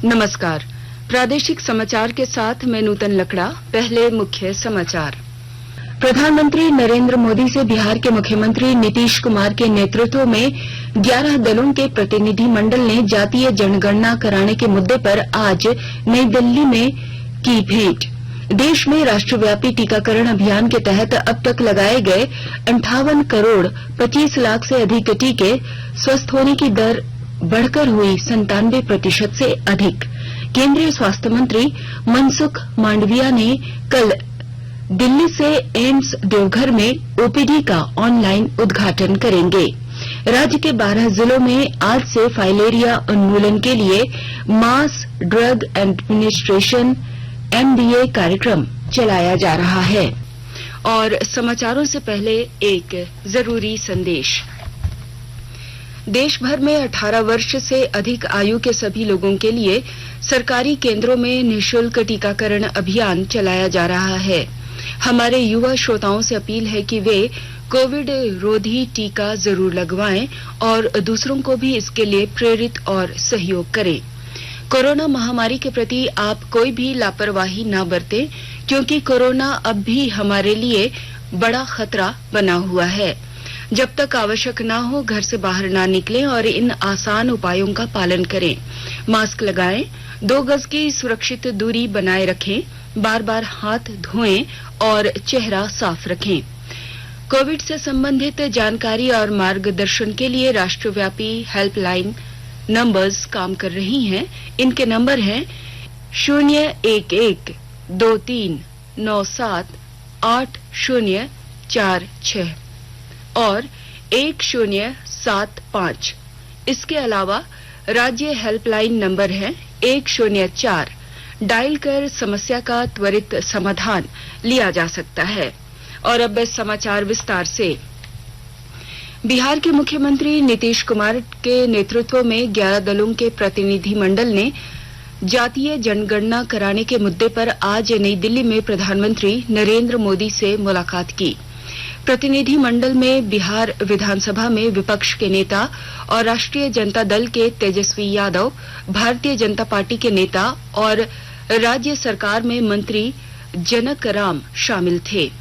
नमस्कार। प्रादेशिक समाचार के साथ मैं नूतन लकड़ा। पहले मुख्य समाचार। प्रधानमंत्री नरेंद्र मोदी से बिहार के मुख्यमंत्री नीतीश कुमार के नेतृत्व में 11 दलों के प्रतिनिधि मंडल ने जातीय जनगणना कराने के मुद्दे पर आज नई दिल्ली में की भेंट। देश में राष्ट्रव्यापी टीकाकरण अभियान के तहत अब तक लगाए गए 58 करोड़ 25 लाख से अधिक टीके, स्वस्थ होने की दर बढ़कर हुई 97% से अधिक। केंद्रीय स्वास्थ्य मंत्री मनसुख मांडविया ने कल दिल्ली से एम्स देवघर में ओपीडी का ऑनलाइन उद्घाटन करेंगे। राज्य के 12 जिलों में आज से फाइलेरिया उन्मूलन के लिए मास ड्रग एडमिनिस्ट्रेशन MDA कार्यक्रम चलाया जा रहा है। और समाचारों से पहले एक जरूरी संदेश। देश भर में 18 वर्ष से अधिक आयु के सभी लोगों के लिए सरकारी केंद्रों में निःशुल्क टीकाकरण अभियान चलाया जा रहा है। हमारे युवा श्रोताओं से अपील है कि वे कोविड रोधी टीका जरूर लगवाएं और दूसरों को भी इसके लिए प्रेरित और सहयोग करें। कोरोना महामारी के प्रति आप कोई भी लापरवाही ना बरतें, क्योंकि कोरोना अब भी हमारे लिए बड़ा खतरा बना हुआ है। जब तक आवश्यक ना हो घर से बाहर ना निकलें और इन आसान उपायों का पालन करें। मास्क लगाएं, 2 गज की सुरक्षित दूरी बनाए रखें, बार-बार हाथ धोएं और चेहरा साफ रखें। कोविड से संबंधित जानकारी और मार्गदर्शन के लिए राष्ट्रव्यापी हेल्पलाइन नंबर्स काम कर रही हैं। इनके नंबर हैं 011-2397-8046 और 1075। इसके अलावा राज्य हेल्पलाइन नंबर है 104। डायल कर समस्या का त्वरित समाधान लिया जा सकता है। और अब समाचार विस्तार से। बिहार के मुख्यमंत्री नीतीश कुमार के नेतृत्व में 11 दलों के प्रतिनिधि मंडल ने जातीय जनगणना कराने के मुद्दे पर आज नई दिल्ली में प्रधानमंत्री नरेंद्र मोदी से मुलाकात की। प्रतिनिधि मंडल में बिहार विधानसभा में विपक्ष के नेता और राष्ट्रीय जनता दल के तेजस्वी यादव, भारतीय जनता पार्टी के नेता और राज्य सरकार में मंत्री जनक राम शामिल थे।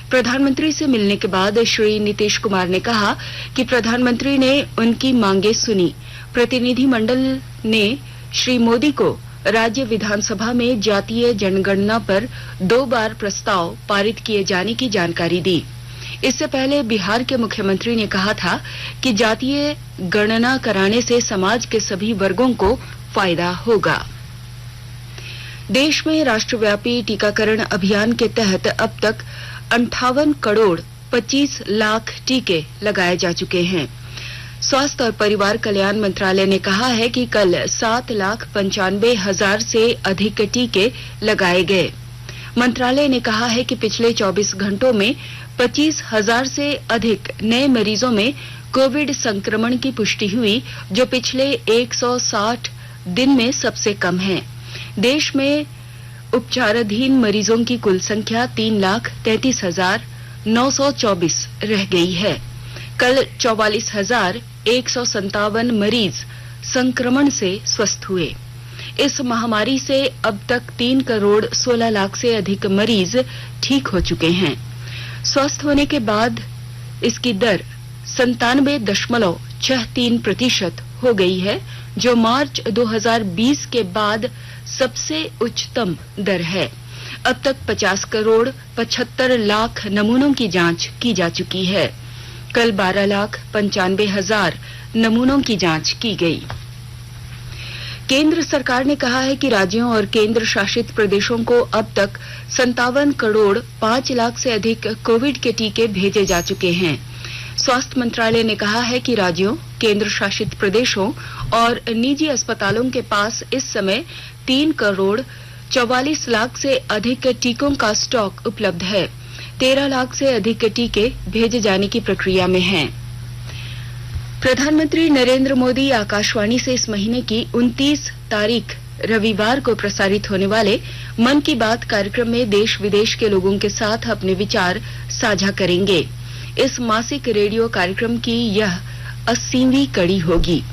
प्रधानमंत्री से मिलने के बाद श्री नीतीश कुमार ने कहा कि प्रधानमंत्री ने उनकी मांगे सुनी। प्रतिनिधि मंडल ने श्री मोदी को राज्य विधानसभा में जातीय जनगणना पर 2 बार प्रस्ताव पारित किए जाने की जानकारी दी। इससे पहले बिहार के मुख्यमंत्री ने कहा था कि जातीय गणना कराने से समाज के सभी वर्गों को फायदा होगा। देश में राष्ट्रव्यापी टीकाकरण अभियान के तहत अब तक 58 करोड़ 25 लाख टीके लगाए जा चुके हैं। स्वास्थ्य और परिवार कल्याण मंत्रालय ने कहा है कि कल 7,95,000 से अधिक टीके लगाए गए। मंत्रालय ने कहा है कि पिछले 24 घंटों में 25,000 से अधिक नए मरीजों में कोविड संक्रमण की पुष्टि हुई, जो पिछले 160 दिन में सबसे कम है। देश में उपचाराधीन मरीजों की कुल संख्या 3,33,924 रह गई है। कल 44,157 मरीज संक्रमण से स्वस्थ हुए। इस महामारी से अब तक 3 करोड़ 16 लाख से अधिक मरीज ठीक हो चुके हैं। स्वस्थ होने के बाद इसकी दर 97.63% हो गई है, जो मार्च 2020 के बाद सबसे उच्चतम दर है। अब तक 50 करोड़ 75 लाख नमूनों की जांच की जा चुकी है। कल 12,95,000 नमूनों की जांच की गई। केंद्र सरकार ने कहा है कि राज्यों और केंद्र शासित प्रदेशों को अब तक 57 करोड़ 5 लाख से अधिक कोविड के टीके भेजे जा चुके हैं। स्वास्थ्य मंत्रालय ने कहा है कि राज्यों, केंद्र शासित प्रदेशों और निजी अस्पतालों के पास इस समय 3 करोड़ 44 लाख से अधिक टीकों का स्टॉक उपलब्ध है। 13 लाख से अधिक टीके भेजे जाने की प्रक्रिया में हैं। प्रधानमंत्री नरेंद्र मोदी आकाशवाणी से इस महीने की 29 तारीख रविवार को प्रसारित होने वाले मन की बात कार्यक्रम में देश विदेश के लोगों के साथ अपने विचार साझा करेंगे। इस मासिक रेडियो कार्यक्रम की यह 80वीं कड़ी होगी।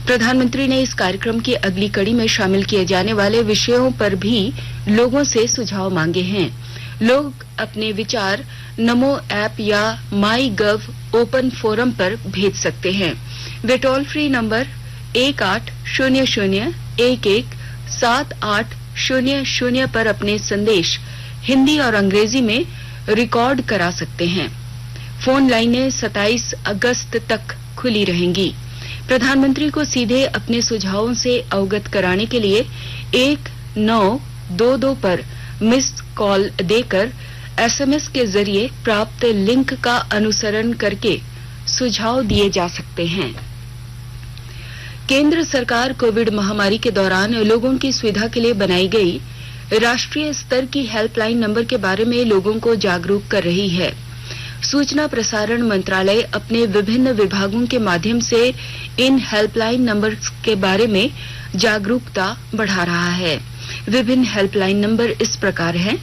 प्रधानमंत्री ने इस कार्यक्रम की अगली कड़ी में शामिल किए जाने वाले विषयों पर भी लोगों से सुझाव मांगे हैं। लोग अपने विचार नमो ऐप या माई गव ओपन फोरम पर भेज सकते हैं। वे टोल फ्री नंबर 1800117800 पर अपने संदेश हिंदी और अंग्रेजी में रिकॉर्ड करा सकते हैं। फोन लाइनें 27 अगस्त तक खुली रहेंगी। प्रधानमंत्री को सीधे अपने सुझावों से अवगत कराने के लिए 1922 पर मिस कॉल देकर एसएमएस के जरिए प्राप्त लिंक का अनुसरण करके सुझाव दिए जा सकते हैं। केंद्र सरकार कोविड महामारी के दौरान लोगों की सुविधा के लिए बनाई गई राष्ट्रीय स्तर की हेल्पलाइन नंबर के बारे में लोगों को जागरूक कर रही है। सूचना प्रसारण मंत्रालय अपने विभिन्न विभागों के माध्यम से इन हेल्पलाइन नंबर के बारे में जागरूकता बढ़ा रहा है। विभिन्न हेल्पलाइन नंबर इस प्रकार हैं।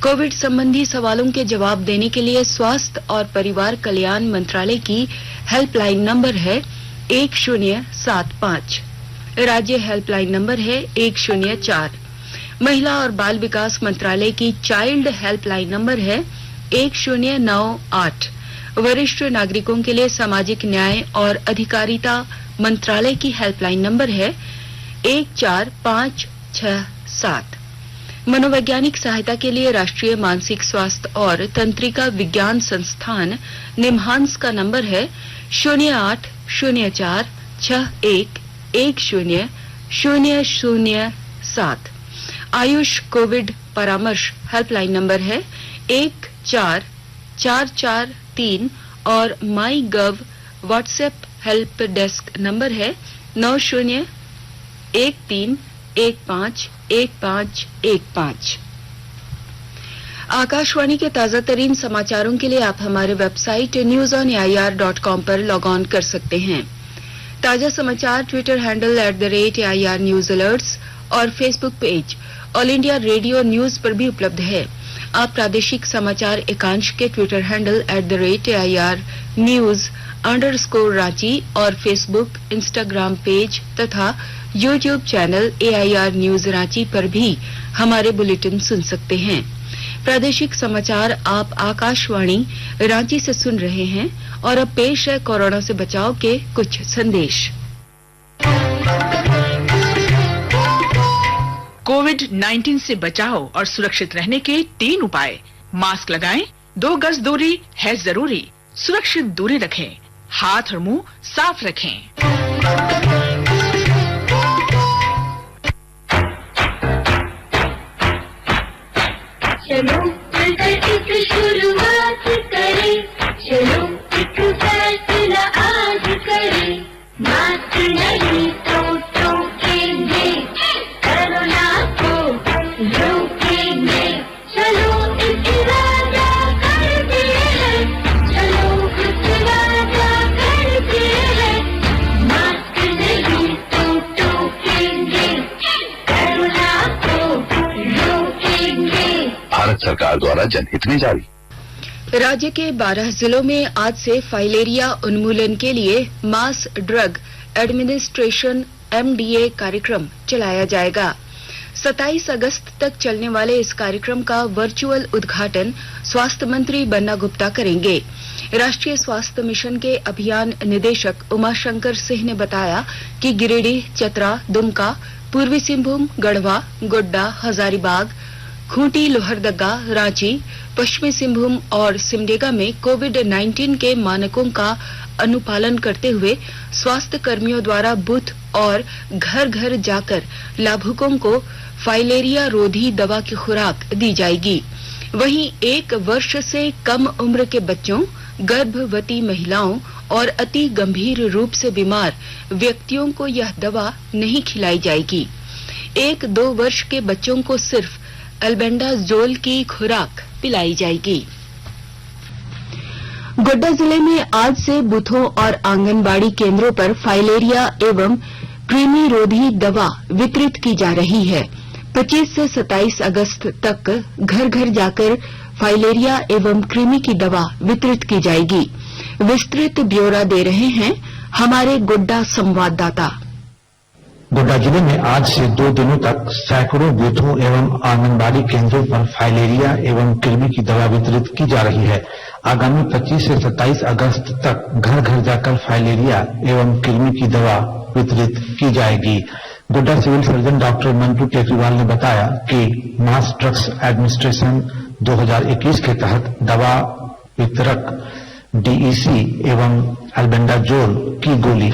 कोविड संबंधी सवालों के जवाब देने के लिए स्वास्थ्य और परिवार कल्याण मंत्रालय की हेल्पलाइन नंबर है 1075। राज्य हेल्पलाइन नंबर है 104। महिला और बाल विकास मंत्रालय की चाइल्ड हेल्पलाइन नंबर है 1098। वरिष्ठ नागरिकों के लिए सामाजिक न्याय और अधिकारिता मंत्रालय की हेल्पलाइन नंबर है 14567। मनोवैज्ञानिक सहायता के लिए राष्ट्रीय मानसिक स्वास्थ्य और तंत्रिका विज्ञान संस्थान निम्हांस का नंबर है 0804110007। आयुष कोविड परामर्श हेल्पलाइन नंबर है 14443 और माई गव व्हाट्सएप हेल्प डेस्क नंबर है 9013151515। आकाशवाणी के ताजा तरीन समाचारों के लिए आप हमारे वेबसाइट newsonair.com पर लॉग ऑन कर सकते हैं। ताजा समाचार Twitter handle @AIR news alerts और Facebook page All India Radio news पर भी उपलब्ध है। आप प्रादेशिक समाचार एकांश के ट्विटर हैंडल @AIR news_रांची और फेसबुक, इंस्टाग्राम पेज तथा YouTube channel AIR news Ranchi पर भी हमारे बुलेटिन सुन सकते हैं। प्रादेशिक समाचार आप आकाशवाणी रांची से सुन रहे हैं और अब पेश है कोरोना से बचाव के कुछ संदेश। कोविड-19 से बचाव और सुरक्षित रहने के 3 उपाय। मास्क लगाएं, 2 गज दूरी है जरूरी, सुरक्षित दूरी रखें, हाथ और मुंह साफ रखें। चलो मिलकर एक शुरुआत करें, चलो एक फैसला आज करें। मास्क नहीं तो टोकेंगे, कोरोना को रोकेंगे। चलो एक वादा करते हैं, चलो कुछ वादा करते हैं। मास्क नहीं तो टोकेंगे, कोरोना को रोकेंगे। भारत सरकार द्वारा जनहित में जारी। राज्य के 12 जिलों में आज से फाइलेरिया उन्मूलन के लिए मास ड्रग एडमिनिस्ट्रेशन MDA कार्यक्रम चलाया जाएगा। 27 अगस्त तक चलने वाले इस कार्यक्रम का वर्चुअल उद्घाटन स्वास्थ्य मंत्री बन्ना गुप्ता करेंगे। राष्ट्रीय स्वास्थ्य मिशन के अभियान निदेशक उमाशंकर सिंह ने बताया कि गिरिडीह, चतरा, दुमका, पूर्वी सिंहभूम, गढ़वा, गोड्डा, हजारीबाग, खूंटी, लोहरदगा, रांची, पश्चिमी सिंहभूम और सिमडेगा में कोविड-19 के मानकों का अनुपालन करते हुए स्वास्थ्य कर्मियों द्वारा बूथ और घर घर जाकर लाभुकों को फाइलेरिया रोधी दवा की खुराक दी जाएगी। वहीं 1 वर्ष से कम उम्र के बच्चों, गर्भवती महिलाओं और अति गंभीर रूप से बीमार व्यक्तियों को यह दवा नहीं खिलाई जाएगी। 1-2 वर्ष के बच्चों को सिर्फ अल्बेंडाजोल की खुराक पिलाई जाएगी। गोड्डा जिले में आज से बूथों और आंगनबाड़ी केंद्रों पर फाइलेरिया एवं कृमि रोधी दवा वितरित की जा रही है। 25 से 27 अगस्त तक घर घर जाकर फाइलेरिया एवं कृमि की दवा वितरित की जाएगी। विस्तृत ब्यौरा दे रहे हैं हमारे गोड्डा संवाददाता। गोड्डा जिले में आज से 2 दिनों तक सैकड़ों बूथों एवं आंगनबाड़ी केंद्रों पर फाइलेरिया एवं कृमि की दवा वितरित की जा रही है। आगामी 25 से 27 अगस्त तक घर घर जाकर फाइलेरिया एवं कृमि की दवा वितरित की जाएगी। Godda civil surgeon doctor Mantu Tekriwal ने बताया कि मास ड्रग्स एडमिनिस्ट्रेशन 2021 के तहत दवा वितरक डीईसी एवं एल्बेंडाजोल की गोली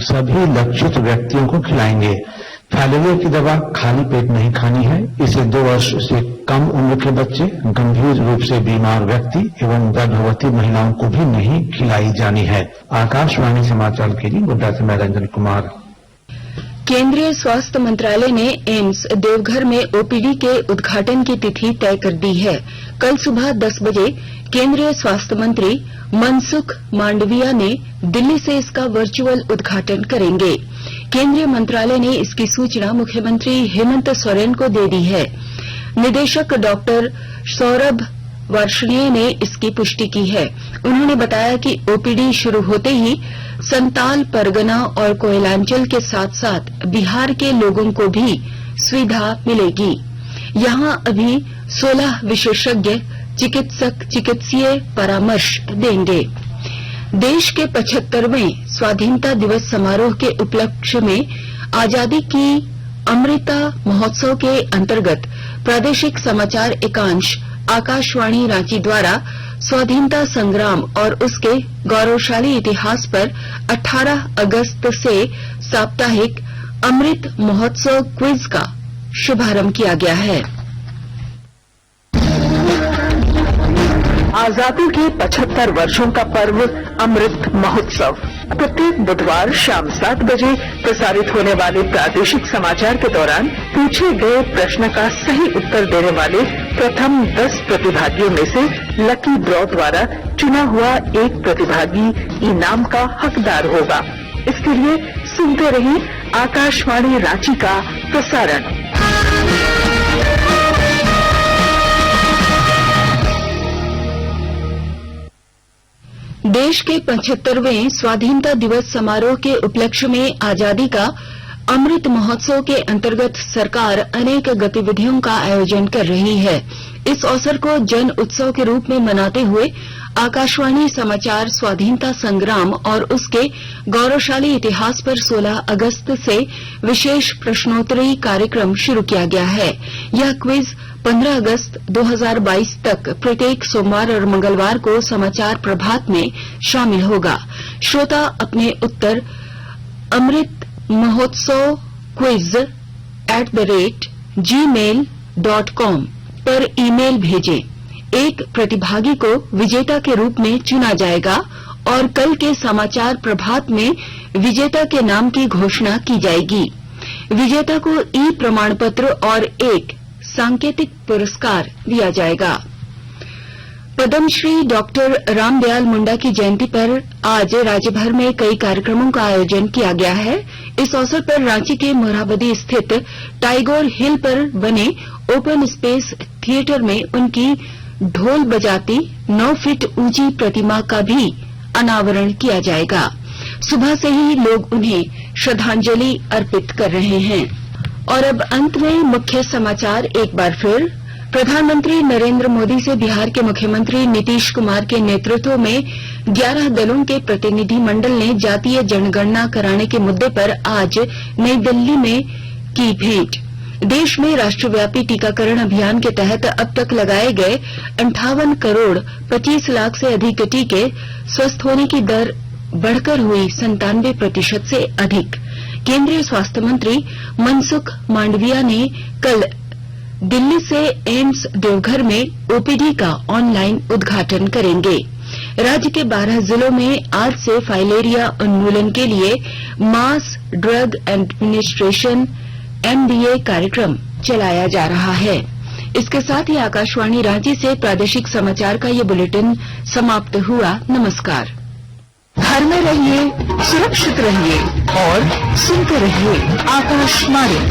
सभी लक्षित व्यक्तियों को खिलाएंगे। फाइलेरिया की दवा खाली पेट नहीं खानी है। इसे 2 वर्ष से कम उम्र के बच्चे, गंभीर रूप से बीमार व्यक्ति एवं गर्भवती महिलाओं को भी नहीं खिलाई जानी है। आकाशवाणी समाचार के लिए गोड्डा से मैं रंजन कुमार। केंद्रीय स्वास्थ्य मंत्रालय ने एम्स देवघर में ओपीडी के उद्घाटन की तिथि तय कर दी है। कल सुबह 10 बजे केंद्रीय स्वास्थ्य मंत्री मनसुख मांडविया ने दिल्ली से इसका वर्चुअल उद्घाटन करेंगे। केंद्रीय मंत्रालय ने इसकी सूचना मुख्यमंत्री हेमंत सोरेन को दे दी है। निदेशक डॉक्टर सौरभ वार्ष्णेय ने इसकी पुष्टि की है। उन्होंने बताया कि ओपीडी शुरू होते ही संताल परगना और कोयलांचल के साथ साथ बिहार के लोगों को भी सुविधा मिलेगी। यहां अभी 16 विशेषज्ञ चिकित्सक चिकित्सीय परामर्श देंगे। देश के 75वें स्वाधीनता दिवस समारोह के उपलक्ष्य में आजादी की अमृता महोत्सव के अंतर्गत प्रादेशिक समाचार एकांश आकाशवाणी रांची द्वारा स्वाधीनता संग्राम और उसके गौरवशाली इतिहास पर 18 अगस्त से साप्ताहिक अमृत महोत्सव क्विज का शुभारंभ किया गया है। आजादी के 75 वर्षों का पर्व अमृत महोत्सव प्रत्येक बुधवार शाम 7 बजे प्रसारित होने वाले प्रादेशिक समाचार के दौरान पूछे गए प्रश्न का सही उत्तर देने वाले प्रथम 10 प्रतिभागियों में से लकी ड्रॉ द्वारा चुना हुआ एक प्रतिभागी इनाम का हकदार होगा। इसके लिए सुनते रहिए आकाशवाणी रांची का प्रसारण। देश के 75वें स्वाधीनता दिवस समारोह के उपलक्ष्य में आजादी का अमृत महोत्सव के अंतर्गत सरकार अनेक गतिविधियों का आयोजन कर रही है। इस अवसर को जन उत्सव के रूप में मनाते हुए आकाशवाणी समाचार स्वाधीनता संग्राम और उसके गौरवशाली इतिहास पर 16 अगस्त से विशेष प्रश्नोत्तरी कार्यक्रम शुरू किया गया है। यह क्विज 15 अगस्त 2022 तक प्रत्येक सोमवार और मंगलवार को समाचार प्रभात में शामिल होगा। श्रोता अपने उत्तर अमृत महोत्सव क्विज @gmail.com पर ईमेल भेजें। एक प्रतिभागी को विजेता के रूप में चुना जाएगा और कल के समाचार प्रभात में विजेता के नाम की घोषणा की जाएगी। विजेता को ई प्रमाण पत्र और एक सांकेतिक पुरस्कार दिया जाएगा। पद्मश्री डॉक्टर रामदयाल मुंडा की जयंती पर आज राज्य भर में कई कार्यक्रमों का आयोजन किया गया है। इस अवसर पर रांची के मोरहाबादी स्थित टाइगर हिल पर बने ओपन स्पेस थिएटर में उनकी ढोल बजाती 9 फीट ऊंची प्रतिमा का भी अनावरण किया जाएगा। सुबह से ही लोग उन्हें श्रद्धांजलि अर्पित कर रहे हैं। और अब अंत में मुख्य समाचार एक बार फिर। प्रधानमंत्री नरेंद्र मोदी से बिहार के मुख्यमंत्री नीतीश कुमार के नेतृत्व में 11 दलों के प्रतिनिधि मंडल ने जातीय जनगणना कराने के मुद्दे पर आज नई दिल्ली में की भेंट। देश में राष्ट्रव्यापी टीकाकरण अभियान के तहत अब तक लगाए गए 58 करोड़ 25 लाख से अधिक टीके स्वस्थ होने की दर बढ़कर हुई 97% से अधिक। केंद्रीय स्वास्थ्य मंत्री मनसुख मांडविया ने कल दिल्ली से एम्स देवघर में ओपीडी का ऑनलाइन उद्घाटन करेंगे। राज्य के 12 जिलों में आज से फाइलेरिया उन्मूलन के लिए मास ड्रग एडमिनिस्ट्रेशन MDA कार्यक्रम चलाया जा रहा है। इसके साथ ही आकाशवाणी रांची से प्रादेशिक समाचार का ये बुलेटिन समाप्त हुआ। नमस्कार। घर में रहिए, सुरक्षित रहिए और सुनते रहिए आकाशवाणी।